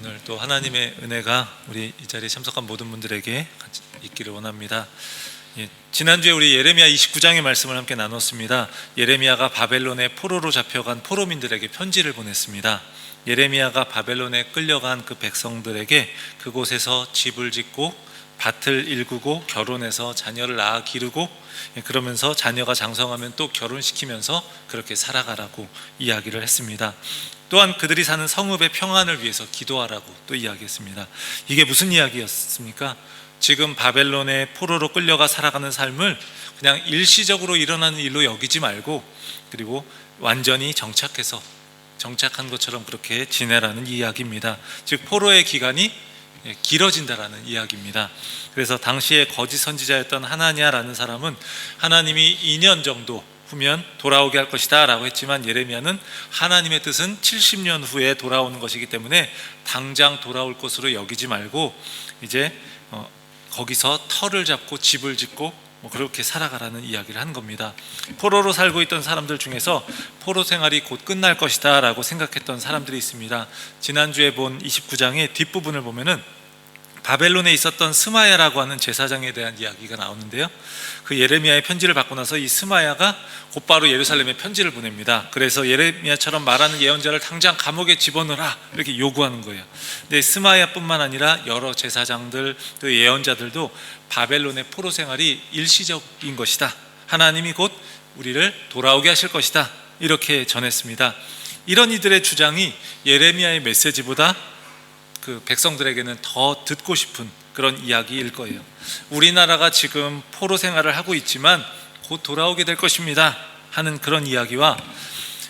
오늘 또 하나님의 은혜가 우리 이 자리에 참석한 모든 분들에게 같이 있기를 원합니다. 지난주에 우리 예레미야 29장의 말씀을 함께 나눴습니다. 예레미야가 바벨론의 포로로 잡혀간 포로민들에게 편지를 보냈습니다. 예레미야가 바벨론에 끌려간 그 백성들에게 그곳에서 집을 짓고 밭을 일구고 결혼해서 자녀를 낳아 기르고 그러면서 자녀가 장성하면 또 결혼시키면서 그렇게 살아가라고 이야기를 했습니다. 또한 그들이 사는 성읍의 평안을 위해서 기도하라고 또 이야기했습니다. 이게 무슨 이야기였습니까? 지금 바벨론의 포로로 끌려가 살아가는 삶을 그냥 일시적으로 일어나는 일로 여기지 말고, 그리고 완전히 정착한 것처럼 그렇게 지내라는 이야기입니다. 즉 포로의 기간이 길어진다라는 이야기입니다. 그래서 당시에 거짓 선지자였던 하나냐라는 사람은 하나님이 2년 정도 후면 돌아오게 할 것이다 라고 했지만, 예레미야는 하나님의 뜻은 70년 후에 돌아오는 것이기 때문에 당장 돌아올 것으로 여기지 말고 이제 거기서 터를 잡고 집을 짓고 그렇게 살아가라는 이야기를 한 겁니다. 포로로 살고 있던 사람들 중에서 포로 생활이 곧 끝날 것이다 라고 생각했던 사람들이 있습니다. 지난주에 본 29장의 뒷부분을 보면은 바벨론에 있었던 스마야라고 하는 제사장에 대한 이야기가 나오는데요, 그 예레미야의 편지를 받고 나서 이 스마야가 곧바로 예루살렘에 편지를 보냅니다. 그래서 예레미야처럼 말하는 예언자를 당장 감옥에 집어넣으라 이렇게 요구하는 거예요. 근데 스마야뿐만 아니라 여러 제사장들 또 예언자들도 바벨론의 포로 생활이 일시적인 것이다, 하나님이 곧 우리를 돌아오게 하실 것이다 이렇게 전했습니다. 이런 이들의 주장이 예레미야의 메시지보다 그 백성들에게는 더 듣고 싶은 그런 이야기일 거예요. 우리나라가 지금 포로 생활을 하고 있지만 곧 돌아오게 될 것입니다 하는 그런 이야기와,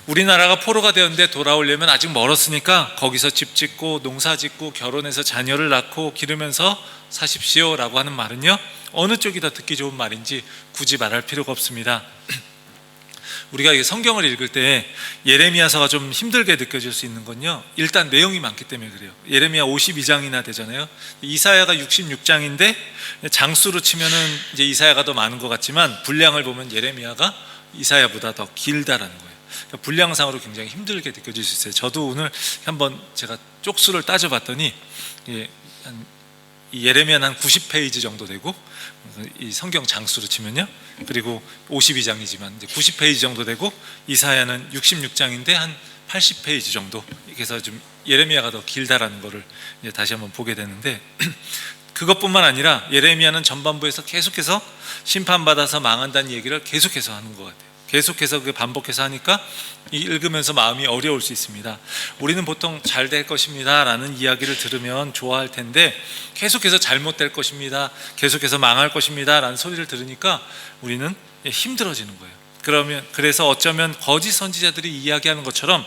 우리나라가 포로가 되었는데 돌아오려면 아직 멀었으니까 거기서 집 짓고 농사 짓고 결혼해서 자녀를 낳고 기르면서 사십시오 라고 하는 말은요, 어느 쪽이 더 듣기 좋은 말인지 굳이 말할 필요가 없습니다. 우리가 성경을 읽을 때 예레미야서가 좀 힘들게 느껴질 수 있는 건요, 일단 내용이 많기 때문에 그래요. 예레미야 52장이나 되잖아요. 이사야가 66장인데 장수로 치면은 이제 이사야가 더 많은 것 같지만 분량을 보면 예레미야가 이사야보다 더 길다라는 거예요. 그러니까 분량상으로 굉장히 힘들게 느껴질 수 있어요. 저도 오늘 한번 제가 쪽수를 따져봤더니 이 예레미야는 한 90페이지 정도 되고, 이 성경 장수로 치면요, 그리고 52장이지만 이제 90페이지 정도 되고, 이사야는 66장인데 한 80페이지 정도. 그래서 좀 예레미야가 더 길다라는 거를 이제 다시 한번 보게 되는데, 그것뿐만 아니라 예레미야는 전반부에서 계속해서 심판받아서 망한다는 얘기를 계속해서 하는 것 같아요. 계속해서 반복해서 하니까 읽으면서 마음이 어려울 수 있습니다. 우리는 보통 잘 될 것입니다 라는 이야기를 들으면 좋아할 텐데, 계속해서 잘못될 것입니다, 계속해서 망할 것입니다 라는 소리를 들으니까 우리는 힘들어지는 거예요. 그래서 어쩌면 거짓 선지자들이 이야기하는 것처럼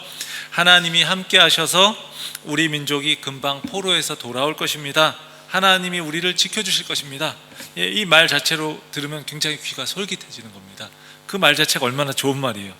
하나님이 함께 하셔서 우리 민족이 금방 포로에서 돌아올 것입니다, 하나님이 우리를 지켜주실 것입니다, 이 말 자체로 들으면 굉장히 귀가 솔깃해지는 겁니다. 그 말 자체가 얼마나 좋은 말이에요.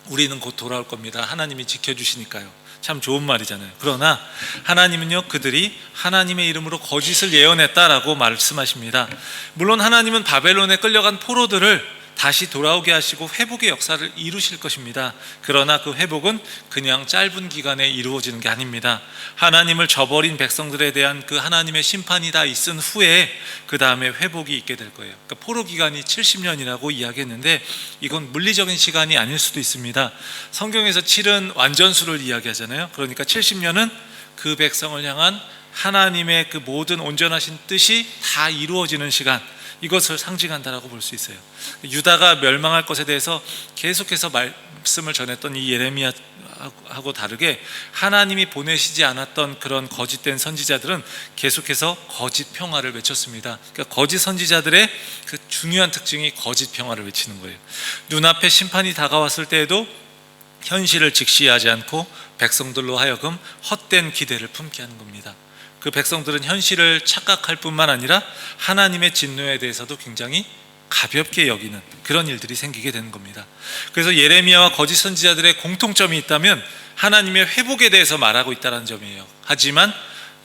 우리는 곧 돌아올 겁니다, 하나님이 지켜주시니까요. 참 좋은 말이잖아요. 그러나 하나님은요, 그들이 하나님의 이름으로 거짓을 예언했다라고 말씀하십니다. 물론 하나님은 바벨론에 끌려간 포로들을 다시 돌아오게 하시고 회복의 역사를 이루실 것입니다. 그러나 그 회복은 그냥 짧은 기간에 이루어지는 게 아닙니다. 하나님을 저버린 백성들에 대한 그 하나님의 심판이 다 있은 후에 그 다음에 회복이 있게 될 거예요. 그러니까 포로 기간이 70년이라고 이야기했는데 이건 물리적인 시간이 아닐 수도 있습니다. 성경에서 7은 완전수를 이야기하잖아요. 그러니까 70년은 그 백성을 향한 하나님의 그 모든 온전하신 뜻이 다 이루어지는 시간, 이것을 상징한다라고 볼 수 있어요. 유다가 멸망할 것에 대해서 계속해서 말씀을 전했던 이 예레미야하고 다르게 하나님이 보내시지 않았던 그런 거짓된 선지자들은 계속해서 거짓 평화를 외쳤습니다. 그러니까 거짓 선지자들의 그 중요한 특징이 거짓 평화를 외치는 거예요. 눈앞에 심판이 다가왔을 때에도 현실을 직시하지 않고 백성들로 하여금 헛된 기대를 품게 하는 겁니다. 그 백성들은 현실을 착각할 뿐만 아니라 하나님의 진노에 대해서도 굉장히 가볍게 여기는 그런 일들이 생기게 되는 겁니다. 그래서 예레미야와 거짓 선지자들의 공통점이 있다면 하나님의 회복에 대해서 말하고 있다는 점이에요. 하지만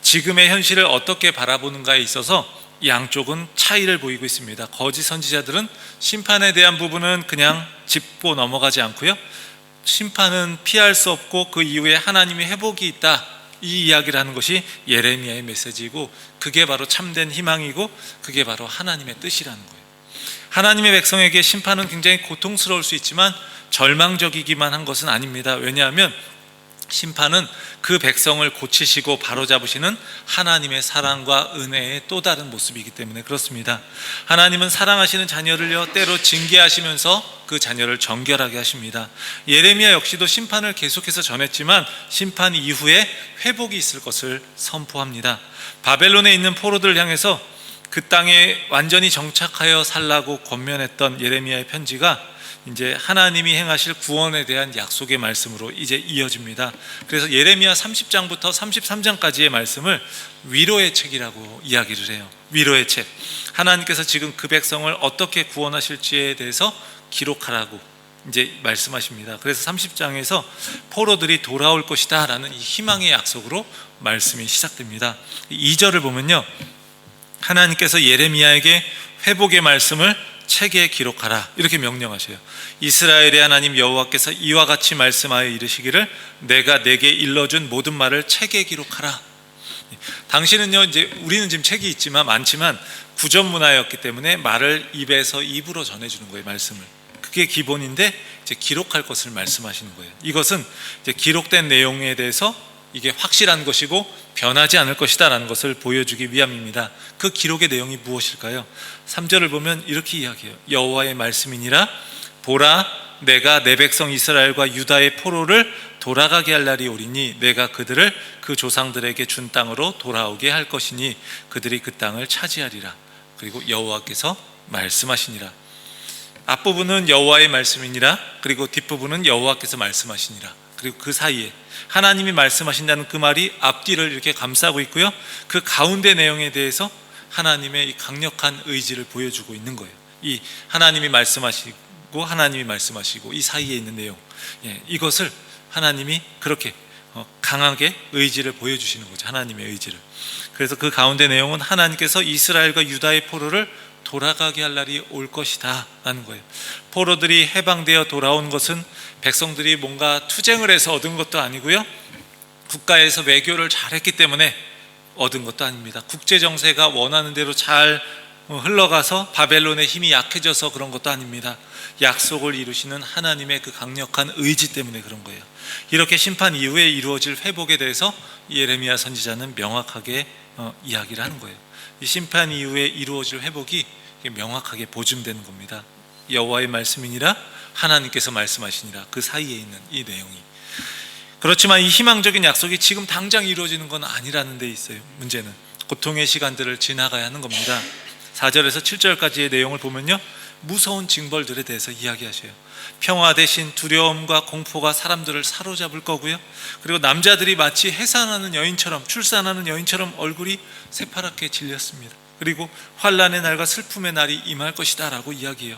지금의 현실을 어떻게 바라보는가에 있어서 양쪽은 차이를 보이고 있습니다. 거짓 선지자들은 심판에 대한 부분은 그냥 짚고 넘어가지 않고요, 심판은 피할 수 없고 그 이후에 하나님의 회복이 있다 이 이야기를 하는 것이 예레미야의 메시지이고, 그게 바로 참된 희망이고 그게 바로 하나님의 뜻이라는 거예요. 하나님의 백성에게 심판은 굉장히 고통스러울 수 있지만 절망적이기만 한 것은 아닙니다. 왜냐하면 심판은 그 백성을 고치시고 바로잡으시는 하나님의 사랑과 은혜의 또 다른 모습이기 때문에 그렇습니다. 하나님은 사랑하시는 자녀를요, 때로 징계하시면서 그 자녀를 정결하게 하십니다. 예레미야 역시도 심판을 계속해서 전했지만 심판 이후에 회복이 있을 것을 선포합니다. 바벨론에 있는 포로들을 향해서 그 땅에 완전히 정착하여 살라고 권면했던 예레미야의 편지가 이제 하나님이 행하실 구원에 대한 약속의 말씀으로 이제 이어집니다. 그래서 예레미야 30장부터 33장까지의 말씀을 위로의 책이라고 이야기를 해요. 위로의 책. 하나님께서 지금 그 백성을 어떻게 구원하실지에 대해서 기록하라고 이제 말씀하십니다. 그래서 30장에서 포로들이 돌아올 것이다 라는 이 희망의 약속으로 말씀이 시작됩니다. 2절을 보면요, 하나님께서 예레미야에게 회복의 말씀을 책에 기록하라 이렇게 명령하셔요. 이스라엘의 하나님 여호와께서 이와 같이 말씀하여 이르시기를 내가 내게 일러준 모든 말을 책에 기록하라. 당시는요, 이제 우리는 지금 책이 있지만 많지만 구전 문화였기 때문에 말을 입에서 입으로 전해주는 거예요. 말씀을. 그게 기본인데 이제 기록할 것을 말씀하시는 거예요. 이것은 이제 기록된 내용에 대해서 이게 확실한 것이고 변하지 않을 것이다 라는 것을 보여주기 위함입니다. 그 기록의 내용이 무엇일까요? 3절을 보면 이렇게 이야기해요. 여호와의 말씀이니라. 보라, 내가 내 백성 이스라엘과 유다의 포로를 돌아가게 할 날이 오리니 내가 그들을 그 조상들에게 준 땅으로 돌아오게 할 것이니 그들이 그 땅을 차지하리라. 그리고 여호와께서 말씀하시니라. 앞부분은 여호와의 말씀이니라, 그리고 뒷부분은 여호와께서 말씀하시니라. 그리고 그 사이에 하나님이 말씀하신다는 그 말이 앞뒤를 이렇게 감싸고 있고요, 그 가운데 내용에 대해서 하나님의 이 강력한 의지를 보여주고 있는 거예요. 이 하나님이 말씀하시고 하나님이 말씀하시고 이 사이에 있는 내용, 이것을 하나님이 그렇게 강하게 의지를 보여주시는 거죠. 하나님의 의지를. 그래서 그 가운데 내용은 하나님께서 이스라엘과 유다의 포로를 돌아가게 할 날이 올 것이다 라는 거예요. 포로들이 해방되어 돌아온 것은 백성들이 뭔가 투쟁을 해서 얻은 것도 아니고요, 국가에서 외교를 잘했기 때문에 얻은 것도 아닙니다. 국제 정세가 원하는 대로 잘 흘러가서 바벨론의 힘이 약해져서 그런 것도 아닙니다. 약속을 이루시는 하나님의 그 강력한 의지 때문에 그런 거예요. 이렇게 심판 이후에 이루어질 회복에 대해서 예레미야 선지자는 명확하게 이야기를 하는 거예요. 이 심판 이후에 이루어질 회복이 명확하게 보증되는 겁니다. 여호와의 말씀이니라, 하나님께서 말씀하시니라. 그 사이에 있는 이 내용이. 그렇지만 이 희망적인 약속이 지금 당장 이루어지는 건 아니라는 데 있어요. 문제는 고통의 시간들을 지나가야 하는 겁니다. 4절에서 7절까지의 내용을 보면요, 무서운 징벌들에 대해서 이야기하셔요. 평화 대신 두려움과 공포가 사람들을 사로잡을 거고요, 그리고 남자들이 마치 해산하는 여인처럼, 출산하는 여인처럼 얼굴이 새파랗게 질렸습니다. 그리고 환난의 날과 슬픔의 날이 임할 것이다 라고 이야기해요.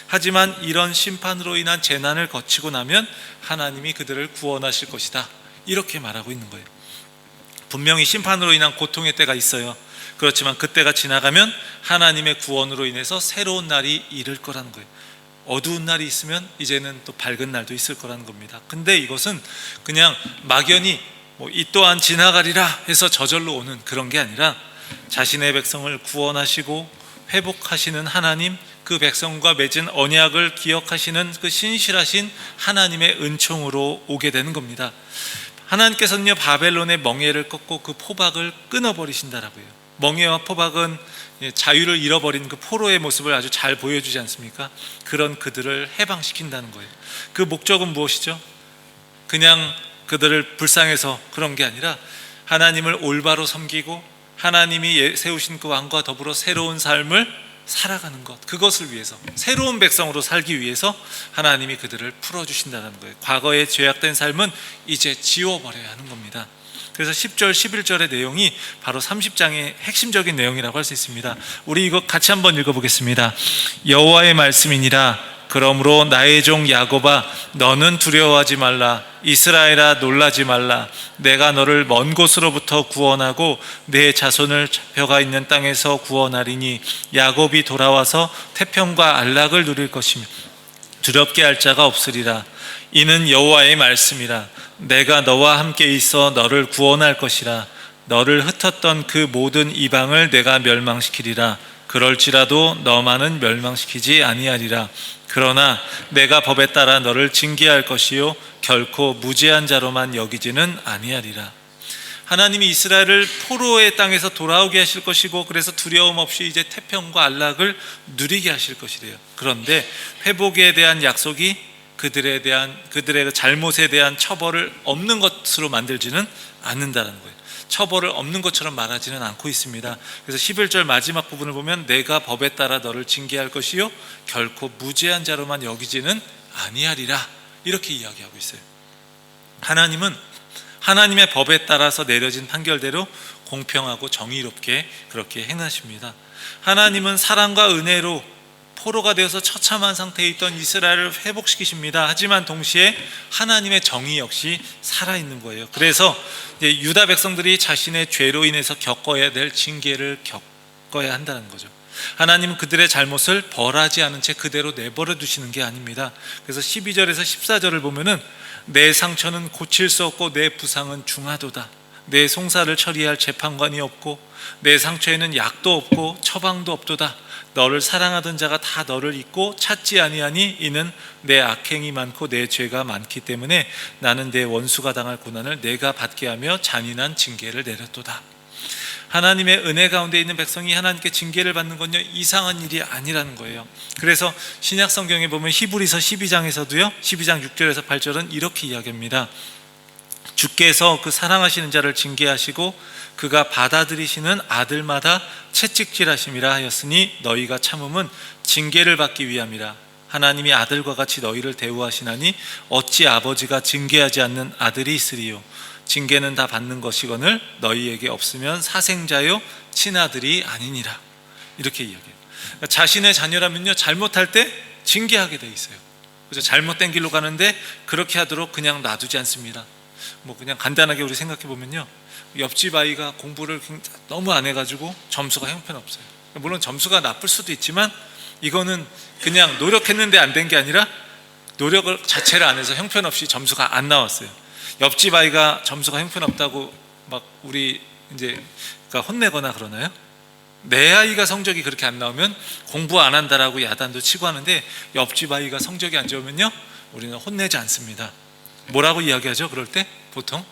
하지만 이런 심판으로 인한 재난을 거치고 나면 하나님이 그들을 구원하실 것이다, 이렇게 말하고 있는 거예요. 분명히 심판으로 인한 고통의 때가 있어요. 그렇지만 그때가 지나가면 하나님의 구원으로 인해서 새로운 날이 이를 거라는 거예요. 어두운 날이 있으면 이제는 또 밝은 날도 있을 거라는 겁니다. 근데 이것은 그냥 막연히 이 또한 지나가리라 해서 저절로 오는 그런 게 아니라 자신의 백성을 구원하시고 회복하시는 하나님, 그 백성과 맺은 언약을 기억하시는 그 신실하신 하나님의 은총으로 오게 되는 겁니다. 하나님께서는요, 바벨론의 멍에를 꺾고 그 포박을 끊어버리신다라고 해요. 멍에와 포박은 자유를 잃어버린 그 포로의 모습을 아주 잘 보여주지 않습니까? 그런 그들을 해방시킨다는 거예요. 그 목적은 무엇이죠? 그냥 그들을 불쌍해서 그런 게 아니라 하나님을 올바로 섬기고 하나님이 세우신 그 왕과 더불어 새로운 삶을 살아가는 것, 그것을 위해서, 새로운 백성으로 살기 위해서 하나님이 그들을 풀어주신다는 거예요. 과거의 죄악된 삶은 이제 지워버려야 하는 겁니다. 그래서 10절, 11절의 내용이 바로 30장의 핵심적인 내용이라고 할 수 있습니다. 우리 이거 같이 한번 읽어보겠습니다. 여호와의 말씀이니라. 그러므로 나의 종 야곱아, 너는 두려워하지 말라. 이스라엘아, 놀라지 말라. 내가 너를 먼 곳으로부터 구원하고 내 자손을 잡혀가 있는 땅에서 구원하리니 야곱이 돌아와서 태평과 안락을 누릴 것이며 두렵게 할 자가 없으리라. 이는 여호와의 말씀이라. 내가 너와 함께 있어 너를 구원할 것이라. 너를 흩었던 그 모든 이방을 내가 멸망시키리라. 그럴지라도 너만은 멸망시키지 아니하리라. 그러나 내가 법에 따라 너를 징계할 것이요 결코 무죄한 자로만 여기지는 아니하리라. 하나님이 이스라엘을 포로의 땅에서 돌아오게 하실 것이고, 그래서 두려움 없이 이제 태평과 안락을 누리게 하실 것이래요. 그런데 회복에 대한 약속이 그들의 잘못에 대한 처벌을 없는 것으로 만들지는 않는다는 거예요. 처벌을 없는 것처럼 말하지는 않고 있습니다. 그래서 11절 마지막 부분을 보면 내가 법에 따라 너를 징계할 것이요 결코 무죄한 자로만 여기지는 아니하리라, 이렇게 이야기하고 있어요. 하나님은 하나님의 법에 따라서 내려진 판결대로 공평하고 정의롭게 그렇게 행하십니다. 하나님은 사랑과 은혜로 포로가 되어서 처참한 상태에 있던 이스라엘을 회복시키십니다. 하지만 동시에 하나님의 정의 역시 살아있는 거예요. 그래서 유다 백성들이 자신의 죄로 인해서 겪어야 될 징계를 겪어야 한다는 거죠. 하나님은 그들의 잘못을 벌하지 않은 채 그대로 내버려 두시는 게 아닙니다. 그래서 12절에서 14절을 보면은 내 상처는 고칠 수 없고 내 부상은 중하도다. 내 송사를 처리할 재판관이 없고 내 상처에는 약도 없고 처방도 없도다. 너를 사랑하던 자가 다 너를 잊고 찾지 아니하니 이는 내 악행이 많고 내 죄가 많기 때문에 나는 내 원수가 당할 고난을 내가 받게 하며 잔인한 징계를 내렸도다. 하나님의 은혜 가운데 있는 백성이 하나님께 징계를 받는 건요 이상한 일이 아니라는 거예요. 그래서 신약 성경에 보면 히브리서 12장에서도요 12장 6절에서 8절은 이렇게 이야기합니다. 주께서 그 사랑하시는 자를 징계하시고 그가 받아들이시는 아들마다 채찍질하심이라 하였으니 너희가 참음은 징계를 받기 위함이라. 하나님이 아들과 같이 너희를 대우하시나니 어찌 아버지가 징계하지 않는 아들이 있으리요. 징계는 다 받는 것이거늘 너희에게 없으면 사생자요 친아들이 아니니라. 이렇게 이야기해요. 그러니까 자신의 자녀라면요 잘못할 때 징계하게 돼 있어요. 그래서 잘못된 길로 가는데 그렇게 하도록 그냥 놔두지 않습니다. 뭐 그냥 간단하게 우리 생각해 보면요, 옆집 아이가 공부를 너무 안 해가지고 점수가 형편없어요. 물론 점수가 나쁠 수도 있지만 이거는 그냥 노력했는데 안 된 게 아니라 노력을 자체를 안 해서 형편없이 점수가 안 나왔어요. 옆집 아이가 점수가 형편없다고 막 우리 이제 그러니까 혼내거나 그러나요? 내 아이가 성적이 그렇게 안 나오면 공부 안 한다라고 야단도 치고 하는데, 옆집 아이가 성적이 안 좋으면요 우리는 혼내지 않습니다. 뭐라고 이야기하죠? 그럴 때 보통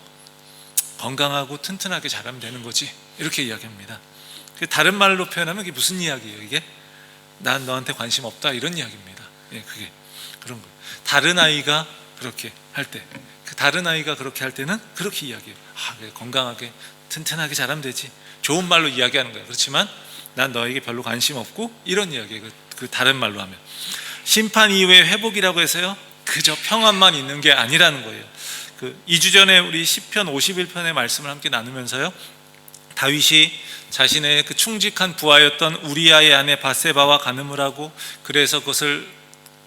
건강하고 튼튼하게 자라면 되는 거지, 이렇게 이야기합니다. 다른 말로 표현하면 이게 무슨 이야기예요? 이게 난 너한테 관심 없다, 이런 이야기입니다. 예, 그게 그런 거예요. 다른 아이가 그렇게 할 때, 다른 아이가 그렇게 할 때는 그렇게 이야기해요. 그래, 건강하게 튼튼하게 자라면 되지, 좋은 말로 이야기하는 거예요. 그렇지만 난 너에게 별로 관심 없고, 이런 이야기예요. 그 다른 말로 하면 심판 이후의 회복이라고 해서요 그저 평안만 있는 게 아니라는 거예요. 2주 전에 우리 시편 51편의 말씀을 함께 나누면서요, 다윗이 자신의 그 충직한 부하였던 우리아의 아내 바세바와 간음을 하고 그래서 그것을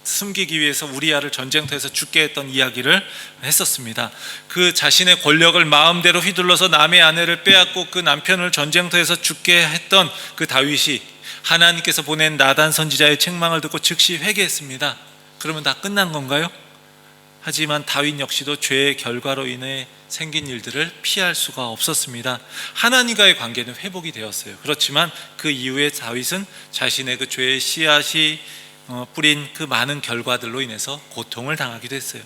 숨기기 위해서 우리아를 전쟁터에서 죽게 했던 이야기를 했었습니다. 그 자신의 권력을 마음대로 휘둘러서 남의 아내를 빼앗고 그 남편을 전쟁터에서 죽게 했던 그 다윗이 하나님께서 보낸 나단 선지자의 책망을 듣고 즉시 회개했습니다. 그러면 다 끝난 건가요? 하지만 다윗 역시도 죄의 결과로 인해 생긴 일들을 피할 수가 없었습니다. 하나님과의 관계는 회복이 되었어요. 그렇지만 그 이후에 다윗은 자신의 그 죄의 씨앗이 뿌린 그 많은 결과들로 인해서 고통을 당하기도 했어요.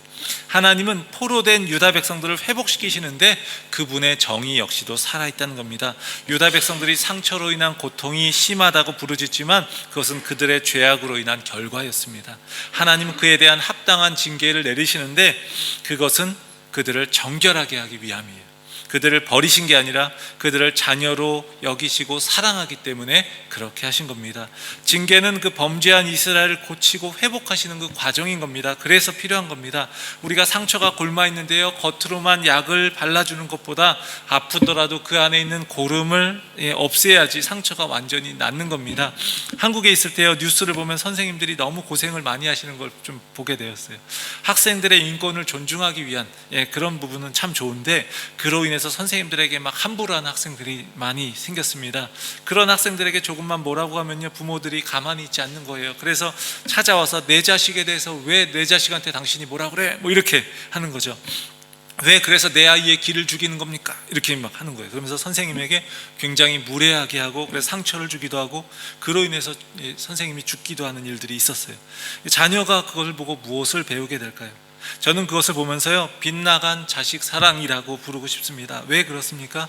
하나님은 포로된 유다 백성들을 회복시키시는데 그분의 정의 역시도 살아있다는 겁니다. 유다 백성들이 상처로 인한 고통이 심하다고 부르짖지만 그것은 그들의 죄악으로 인한 결과였습니다. 하나님은 그에 대한 합당한 징계를 내리시는데 그것은 그들을 정결하게 하기 위함이에요. 그들을 버리신 게 아니라 그들을 자녀로 여기시고 사랑하기 때문에 그렇게 하신 겁니다. 징계는 그 범죄한 이스라엘을 고치고 회복하시는 그 과정인 겁니다. 그래서 필요한 겁니다. 우리가 상처가 곪아 있는데요, 겉으로만 약을 발라주는 것보다 아프더라도 그 안에 있는 고름을 없애야지 상처가 완전히 낫는 겁니다. 한국에 있을 때요, 뉴스를 보면 선생님들이 너무 고생을 많이 하시는 걸 좀 보게 되었어요. 학생들의 인권을 존중하기 위한 그런 부분은 참 좋은데, 그로 인해서 선생님들에게 막 함부로 하는 학생들이 많이 생겼습니다. 그런 학생들에게 조금만 뭐라고 하면요, 부모들이 가만히 있지 않는 거예요. 그래서 찾아와서 내 자식에 대해서 왜 내 자식한테 당신이 뭐라 그래? 뭐 이렇게 하는 거죠. 왜 그래서 내 아이의 길을 죽이는 겁니까? 이렇게 막 하는 거예요. 그러면서 선생님에게 굉장히 무례하게 하고, 그래서 상처를 주기도 하고, 그로 인해서 선생님이 죽기도 하는 일들이 있었어요. 자녀가 그걸 보고 무엇을 배우게 될까요? 저는 그것을 보면서요, 빗나간 자식 사랑이라고 부르고 싶습니다. 왜 그렇습니까?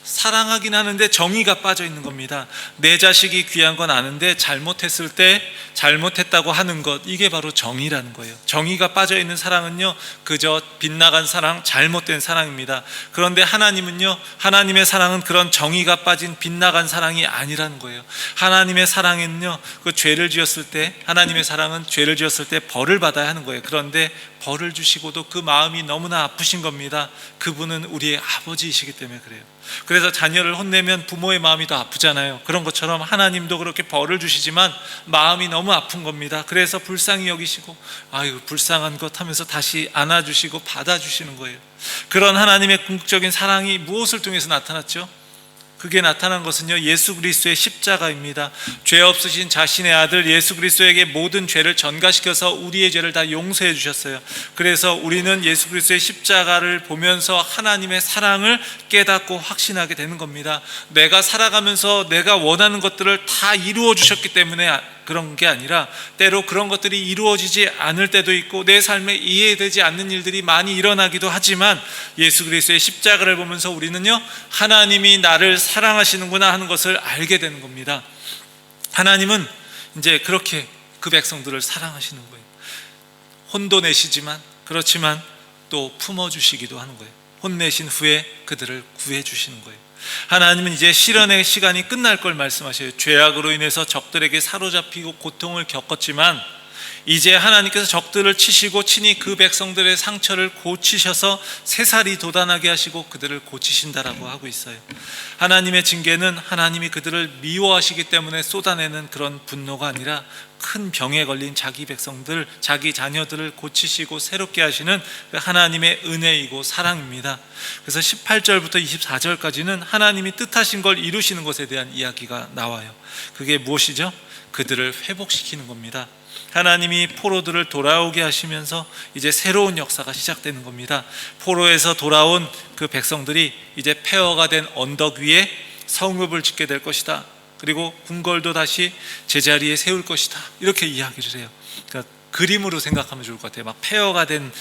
사랑하긴 하는데 정의가 빠져 있는 겁니다. 내 자식이 귀한 건 아는데 잘못했을 때 잘못했다고 하는 것, 이게 바로 정의라는 거예요. 정의가 빠져 있는 사랑은요, 그저 빗나간 사랑, 잘못된 사랑입니다. 그런데 하나님은요, 하나님의 사랑은 그런 정의가 빠진 빗나간 사랑이 아니라는 거예요. 하나님의 사랑은요, 그 죄를 지었을 때, 하나님의 사랑은 죄를 지었을 때 벌을 받아야 하는 거예요. 그런데 벌을 주시고도 그 마음이 너무나 아프신 겁니다. 그분은 우리의 아버지이시기 때문에 그래요. 그래서 자녀를 혼내면 부모의 마음이 더 아프잖아요. 그런 것처럼 하나님도 그렇게 벌을 주시지만 마음이 너무 아픈 겁니다. 그래서 불쌍히 여기시고, 아유 불쌍한 것 하면서 다시 안아주시고 받아주시는 거예요. 그런 하나님의 궁극적인 사랑이 무엇을 통해서 나타났죠? 그게 나타난 것은요, 예수 그리스도의 십자가입니다. 죄 없으신 자신의 아들 예수 그리스도에게 모든 죄를 전가시켜서 우리의 죄를 다 용서해 주셨어요. 그래서 우리는 예수 그리스도의 십자가를 보면서 하나님의 사랑을 깨닫고 확신하게 되는 겁니다. 내가 살아가면서 내가 원하는 것들을 다 이루어 주셨기 때문에 그런 게 아니라, 때로 그런 것들이 이루어지지 않을 때도 있고 내 삶에 이해되지 않는 일들이 많이 일어나기도 하지만, 예수 그리스도의 십자가를 보면서 우리는요, 하나님이 나를 사랑하시는구나 하는 것을 알게 되는 겁니다. 하나님은 이제 그렇게 그 백성들을 사랑하시는 거예요. 혼돈내시지만, 그렇지만 또 품어주시기도 하는 거예요. 혼내신 후에 그들을 구해주시는 거예요. 하나님은 이제 실현의 시간이 끝날 걸 말씀하셔요. 죄악으로 인해서 적들에게 사로잡히고 고통을 겪었지만, 이제 하나님께서 적들을 치시고 친히 그 백성들의 상처를 고치셔서 새살이 돋아나게 하시고 그들을 고치신다라고 하고 있어요. 하나님의 징계는 하나님이 그들을 미워하시기 때문에 쏟아내는 그런 분노가 아니라, 큰 병에 걸린 자기 백성들, 자기 자녀들을 고치시고 새롭게 하시는 하나님의 은혜이고 사랑입니다. 그래서 18절부터 24절까지는 하나님이 뜻하신 걸 이루시는 것에 대한 이야기가 나와요. 그게 무엇이죠? 그들을 회복시키는 겁니다. 하나님이 포로들을 돌아오게 하시면서 이제 새로운 역사가 시작되는 겁니다. 포로에서 돌아온 그 백성들이 이제 폐허가 된 언덕 위에 성읍을 짓게 될 것이다. 그리고 궁궐도 다시 제자리에 세울 것이다. 이렇게 이야기를 해요. 그러니까 그림으로 생각하면 좋을 것 같아요. 막 폐허가 된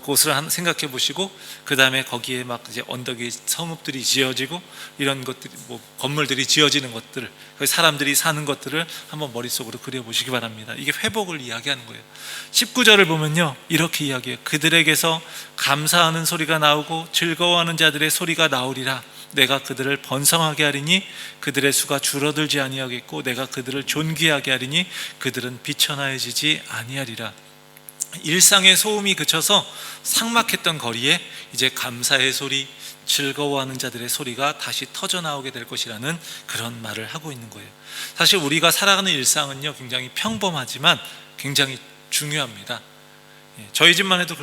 곳을 생각해 보시고, 그 다음에 거기에 막 이제 언덕에 성읍들이 지어지고 이런 것들이, 뭐 건물들이 지어지는 것들, 사람들이 사는 것들을 한번 머릿속으로 그려보시기 바랍니다. 이게 회복을 이야기하는 거예요. 19절을 보면요, 이렇게 이야기해요. 그들에게서 감사하는 소리가 나오고 즐거워하는 자들의 소리가 나오리라. 내가 그들을 번성하게 하리니 그들의 수가 줄어들지 아니하겠고, 내가 그들을 존귀하게 하리니 그들은 비천하여지지 아니하리라. 일상의 소음이 그쳐서 삭막했던 거리에 이제 감사의 소리, 즐거워하는 자들의 소리가 다시 터져나오게 될 것이라는 그런 말을 하고 있는 거예요. 사실 우리가 살아가는 일상은요, 굉장히 평범하지만 굉장히 중요합니다. 저희 집만 해도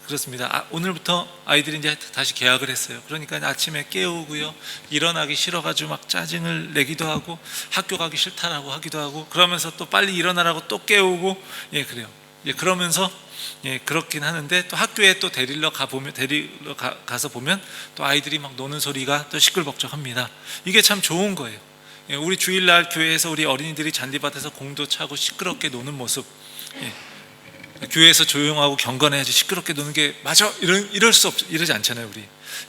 그렇습니다. 오늘부터 아이들이 이제 다시 개학을 했어요. 그러니까 아침에 깨우고요, 일어나기 싫어가지고 막 짜증을 내기도 하고, 학교 가기 싫다라고 하기도 하고, 그러면서 또 빨리 일어나라고 또 깨우고, 그래요. 그러면서 그렇긴 하는데, 또 학교에 또 가서 보면 또 아이들이 막 노는 소리가 또 시끌벅적합니다. 이게 참 좋은 거예요. 우리 주일날 교회에서 우리 어린이들이 잔디밭에서 공도 차고 시끄럽게 노는 모습, 교회에서 조용하고 경건해야지 시끄럽게 노는 게 맞아, 이러지 않잖아요. 우리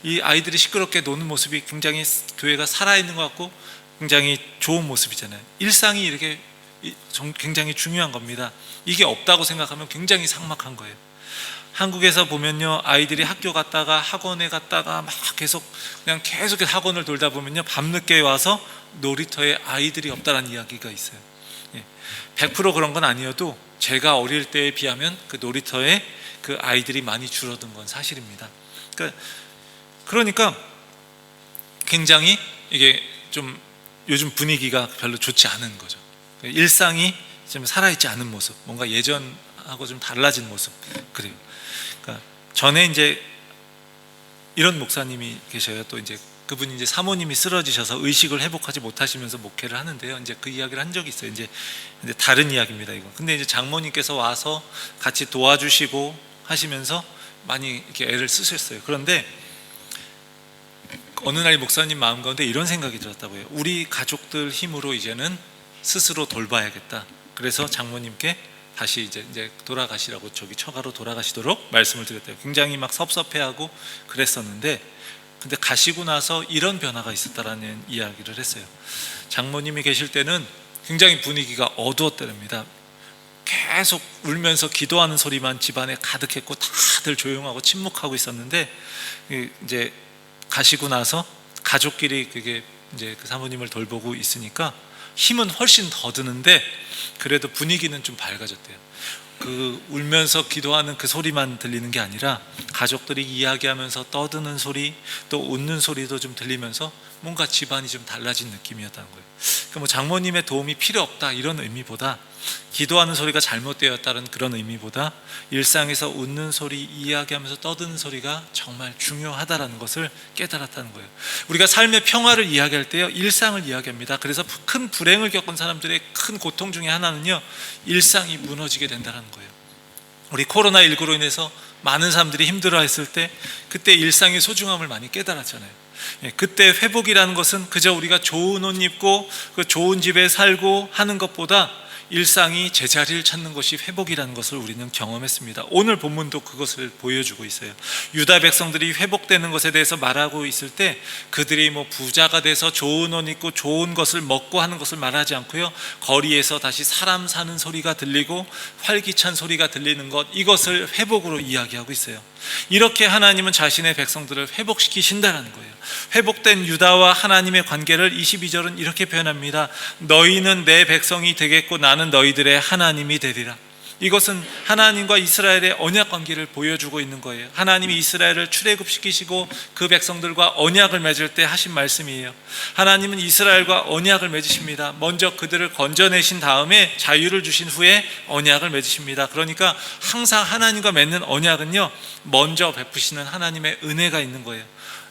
이 아이들이 시끄럽게 노는 모습이 굉장히 교회가 살아있는 것 같고 굉장히 좋은 모습이잖아요. 일상이 이렇게 굉장히 중요한 겁니다. 이게 없다고 생각하면 굉장히 삭막한 거예요. 한국에서 보면요, 아이들이 학교 갔다가 학원에 갔다가 막 계속 학원을 돌다 보면요, 밤늦게 와서 놀이터에 아이들이 없다라는 이야기가 있어요. 100% 그런 건 아니어도 제가 어릴 때에 비하면 그 놀이터에 그 아이들이 많이 줄어든 건 사실입니다. 그러니까 굉장히 이게 좀 요즘 분위기가 별로 좋지 않은 거죠. 일상이 좀 살아있지 않은 모습, 뭔가 예전하고 좀 달라진 모습, 그래요. 그러니까 전에 이제 이런 목사님이 계셔요. 또 이제 그분이 이제 사모님이 쓰러지셔서 의식을 회복하지 못하시면서 목회를 하는데요. 이제 그 이야기를 한 적이 있어요. 이제 다른 이야기입니다, 이거. 근데 이제 장모님께서 와서 같이 도와주시고 하시면서 많이 이렇게 애를 쓰셨어요. 그런데 어느 날 목사님 마음 가운데 이런 생각이 들었다고 해요. 우리 가족들 힘으로 이제는 스스로 돌봐야겠다. 그래서 장모님께 다시 이제 돌아가시라고 저기 처가로 돌아가시도록 말씀을 드렸대요. 굉장히 막 섭섭해하고 그랬었는데, 근데 가시고 나서 이런 변화가 있었다라는 이야기를 했어요. 장모님이 계실 때는 굉장히 분위기가 어두웠답니다. 계속 울면서 기도하는 소리만 집안에 가득했고 다들 조용하고 침묵하고 있었는데, 이제 가시고 나서 가족끼리 그게 이제 그 사모님을 돌보고 있으니까 힘은 훨씬 더 드는데 그래도 분위기는 좀 밝아졌대요. 그 울면서 기도하는 그 소리만 들리는 게 아니라 가족들이 이야기하면서 떠드는 소리, 또 웃는 소리도 좀 들리면서 뭔가 집안이 좀 달라진 느낌이었다는 거예요. 그러니까 뭐 장모님의 도움이 필요 없다 이런 의미보다, 기도하는 소리가 잘못되었다는 그런 의미보다 일상에서 웃는 소리, 이야기하면서 떠드는 소리가 정말 중요하다라는 것을 깨달았다는 거예요. 우리가 삶의 평화를 이야기할 때요, 일상을 이야기합니다. 그래서 큰 불행을 겪은 사람들의 큰 고통 중에 하나는요, 일상이 무너지게 된다는 거예요. 우리 코로나19로 인해서 많은 사람들이 힘들어했을 때 그때 일상의 소중함을 많이 깨달았잖아요. 그때 회복이라는 것은 그저 우리가 좋은 옷 입고 그 좋은 집에 살고 하는 것보다 일상이 제자리를 찾는 것이 회복이라는 것을 우리는 경험했습니다. 오늘 본문도 그것을 보여주고 있어요. 유다 백성들이 회복되는 것에 대해서 말하고 있을 때 그들이 뭐 부자가 돼서 좋은 옷 입고 좋은 것을 먹고 하는 것을 말하지 않고요, 거리에서 다시 사람 사는 소리가 들리고 활기찬 소리가 들리는 것, 이것을 회복으로 이야기하고 있어요. 이렇게 하나님은 자신의 백성들을 회복시키신다는 거예요. 회복된 유다와 하나님의 관계를 22절은 이렇게 표현합니다. 너희는 내 백성이 되겠고 나는 너희들의 하나님이 되리라. 이것은 하나님과 이스라엘의 언약 관계를 보여주고 있는 거예요. 하나님이 이스라엘을 출애굽시키시고 그 백성들과 언약을 맺을 때 하신 말씀이에요. 하나님은 이스라엘과 언약을 맺으십니다. 먼저 그들을 건져내신 다음에 자유를 주신 후에 언약을 맺으십니다. 그러니까 항상 하나님과 맺는 언약은요, 먼저 베푸시는 하나님의 은혜가 있는 거예요.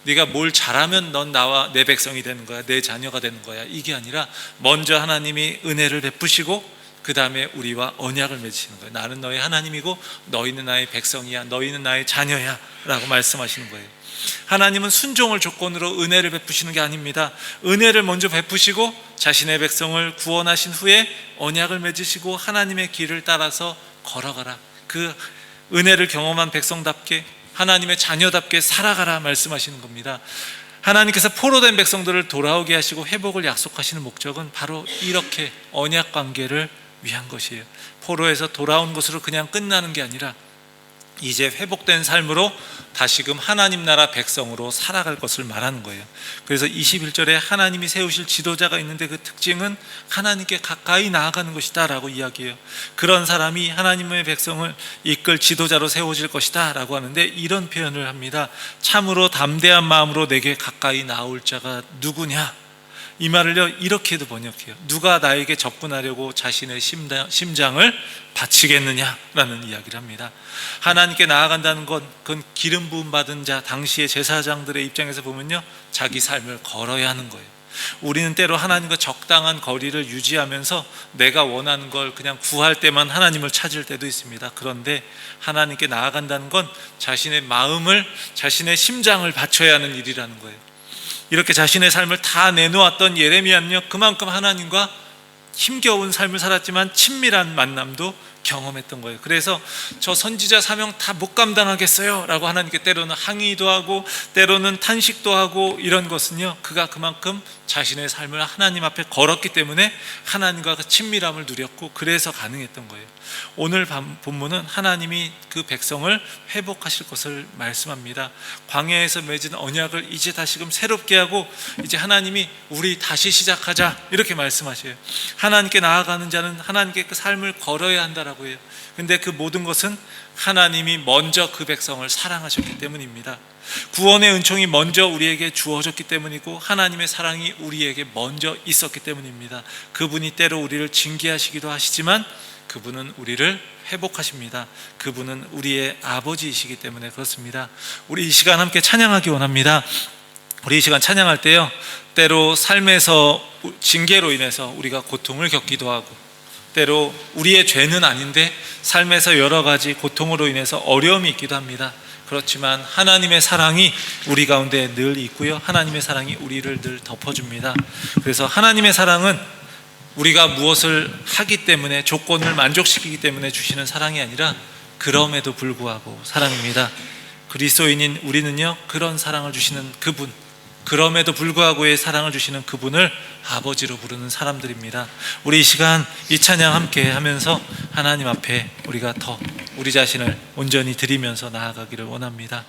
네가 뭘 잘하면 넌 나와 내 백성이 되는 거야, 내 자녀가 되는 거야, 이게 아니라 먼저 하나님이 은혜를 베푸시고 그 다음에 우리와 언약을 맺으시는 거예요. 나는 너의 하나님이고 너희는 나의 백성이야, 너희는 나의 자녀야 라고 말씀하시는 거예요. 하나님은 순종을 조건으로 은혜를 베푸시는 게 아닙니다. 은혜를 먼저 베푸시고 자신의 백성을 구원하신 후에 언약을 맺으시고 하나님의 길을 따라서 걸어가라, 그 은혜를 경험한 백성답게 하나님의 자녀답게 살아가라 말씀하시는 겁니다. 하나님께서 포로된 백성들을 돌아오게 하시고 회복을 약속하시는 목적은 바로 이렇게 언약 관계를 위한 것이에요. 포로에서 돌아온 것으로 그냥 끝나는 게 아니라 이제 회복된 삶으로 다시금 하나님 나라 백성으로 살아갈 것을 말하는 거예요. 그래서 21절에 하나님이 세우실 지도자가 있는데 그 특징은 하나님께 가까이 나아가는 것이다 라고 이야기해요. 그런 사람이 하나님의 백성을 이끌 지도자로 세워질 것이다 라고 하는데 이런 표현을 합니다. 참으로 담대한 마음으로 내게 가까이 나올 자가 누구냐, 이 말을요 이렇게도 번역해요. 누가 나에게 접근하려고 자신의 심장을 바치겠느냐라는 이야기를 합니다. 하나님께 나아간다는 건 그건 기름 부음 받은 자, 당시의 제사장들의 입장에서 보면요, 자기 삶을 걸어야 하는 거예요. 우리는 때로 하나님과 적당한 거리를 유지하면서 내가 원하는 걸 그냥 구할 때만 하나님을 찾을 때도 있습니다. 그런데 하나님께 나아간다는 건 자신의 마음을, 자신의 심장을 바쳐야 하는 일이라는 거예요. 이렇게 자신의 삶을 다 내놓았던 예레미야는요, 그만큼 하나님과 힘겨운 삶을 살았지만 친밀한 만남도 경험했던 거예요. 그래서 저 선지자 사명 다 못 감당하겠어요 라고 하나님께 때로는 항의도 하고 때로는 탄식도 하고, 이런 것은요, 그가 그만큼 자신의 삶을 하나님 앞에 걸었기 때문에 하나님과 그 친밀함을 누렸고 그래서 가능했던 거예요. 오늘 본문은 하나님이 그 백성을 회복하실 것을 말씀합니다. 광야에서 맺은 언약을 이제 다시금 새롭게 하고 이제 하나님이 우리 다시 시작하자 이렇게 말씀하셔요. 하나님께 나아가는 자는 하나님께 그 삶을 걸어야 한다라고 해요. 근데 그 모든 것은 하나님이 먼저 그 백성을 사랑하셨기 때문입니다. 구원의 은총이 먼저 우리에게 주어졌기 때문이고 하나님의 사랑이 우리에게 먼저 있었기 때문입니다. 그분이 때로 우리를 징계하시기도 하시지만 그분은 우리를 회복하십니다. 그분은 우리의 아버지이시기 때문에 그렇습니다. 우리 이 시간 함께 찬양하기 원합니다. 우리 이 시간 찬양할 때요, 때로 삶에서 징계로 인해서 우리가 고통을 겪기도 하고 때로 우리의 죄는 아닌데 삶에서 여러 가지 고통으로 인해서 어려움이 있기도 합니다. 그렇지만 하나님의 사랑이 우리 가운데 늘 있고요, 하나님의 사랑이 우리를 늘 덮어줍니다. 그래서 하나님의 사랑은 우리가 무엇을 하기 때문에, 조건을 만족시키기 때문에 주시는 사랑이 아니라 그럼에도 불구하고 사랑입니다. 그리스도인인 우리는요, 그런 사랑을 주시는 그분, 그럼에도 불구하고의 사랑을 주시는 그분을 아버지로 부르는 사람들입니다. 우리 이 시간 이 찬양 함께 하면서 하나님 앞에 우리가 더 우리 자신을 온전히 드리면서 나아가기를 원합니다.